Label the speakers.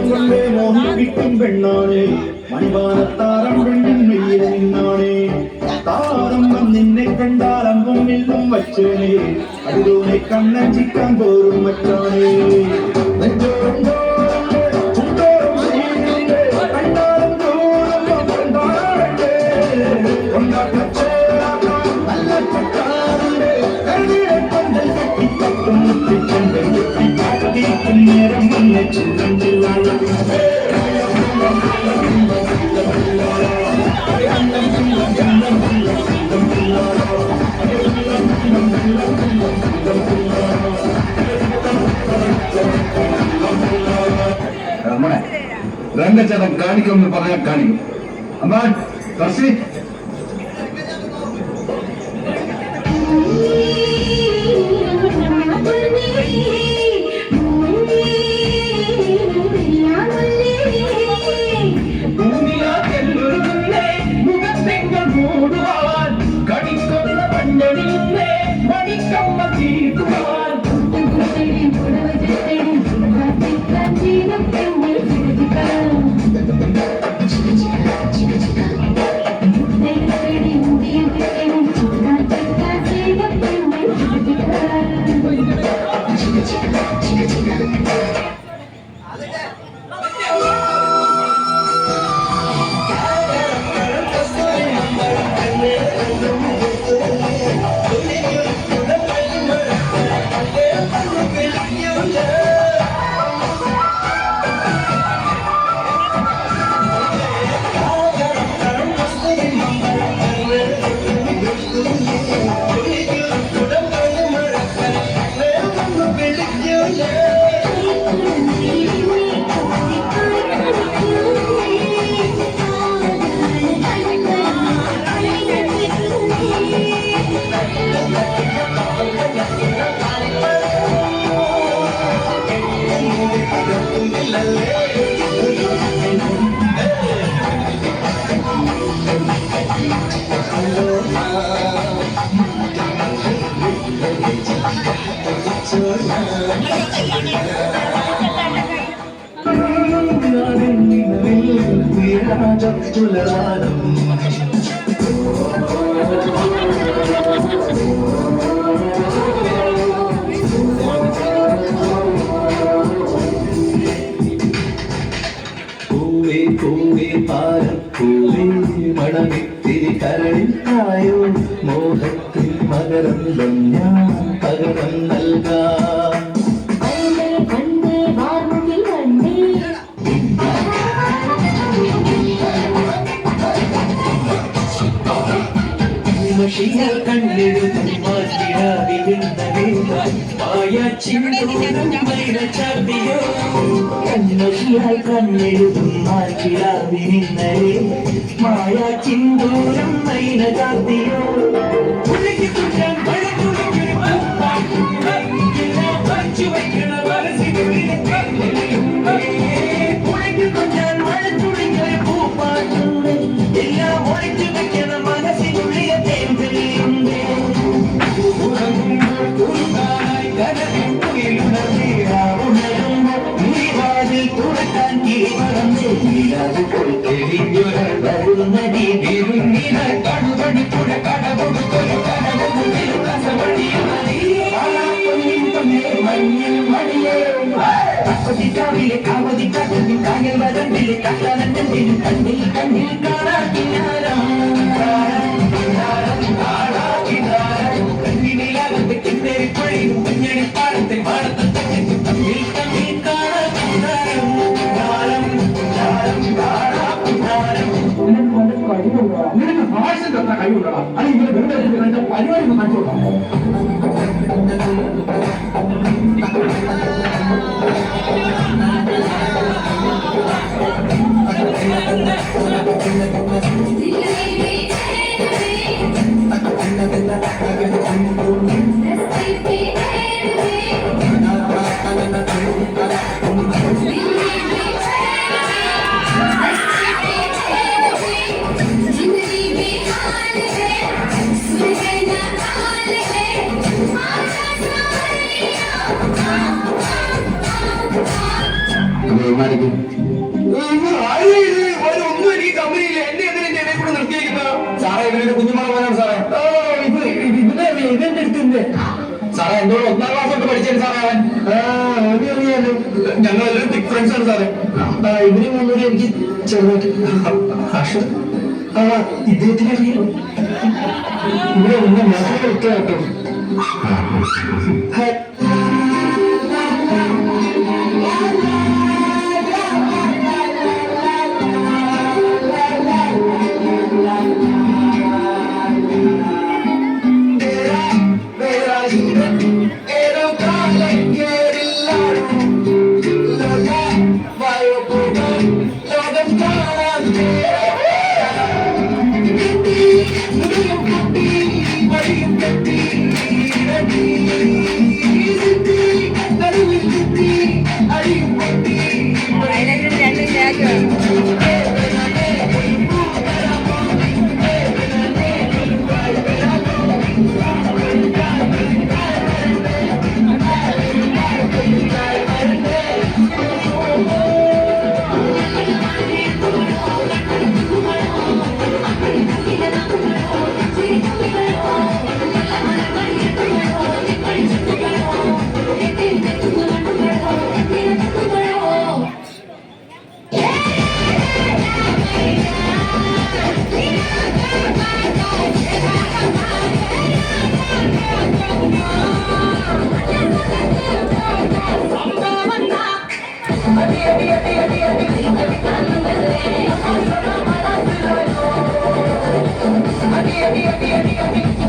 Speaker 1: കൊണ്ടേ മോഹിപ്പിക്കും പെണ്ണാണ് മണിവാനത്താരം പെണ്ണിൻ മെയ്യിലെ നിന്നാണ് താരം നിന്നെ കണ്ടാലമ്പും വില്ലും വച്ചേനെ അതിലൂടെ കണ്ണഞ്ചിക്കാൻ പോരും മറ്റാണ്
Speaker 2: രംഗച്ചേട്ടൻ കാണിക്കുമെന്ന് പറഞ്ഞാൽ കാണിക്കും. അമ്മാ കസി
Speaker 1: മണമിത്തിരി കരളിലായോ മോഹത്തിൽ മകരം ഞാൻ പകരം നൽകാം കണ്ണെഴുതി കണ്ണെഴുതും മാറ്റിയാവിനിന്നലെ മായ ചിന്തൂരം നൈന ചാത്തിയോ കഴിവുണ്ടോ അല്ലെങ്കിൽ പരിപാടി കാണിച്ചോളാം.
Speaker 2: ബഹുമാനിക്കും.
Speaker 1: ഒന്നും എനിക്ക് കമ്പനിയില്ല. എന്നെ എന്തിനാ എന്നെ കൂടെ നിർത്തിയിരിക്കുന്നത്?
Speaker 2: സാറേ ഇവരുടെ കുഞ്ഞുമോളെ പോലാണ് സാറേ.
Speaker 1: ഇതെന്റെ അടുത്തുണ്ട്
Speaker 2: സാറേ എന്തോട് 1ാം ക്ലാസ് തൊട്ട് പഠിച്ചത് സാറേ അവൻ.
Speaker 1: അറിയാലോ.
Speaker 2: ഞങ്ങളെല്ലാവരും തിക് ഫ്രണ്ട്സ് ആണ് സാറേ.
Speaker 1: ഇവര് മുന്നോട്ട് എനിക്ക് ചെറുതായിട്ട് ഇദ്ദേഹത്തിന് അറിയാം. ഇവിടെ ഒന്ന് മാത്രം എടുക്കുക കേട്ടോ.
Speaker 3: Adi, adi, adi, adi, adi.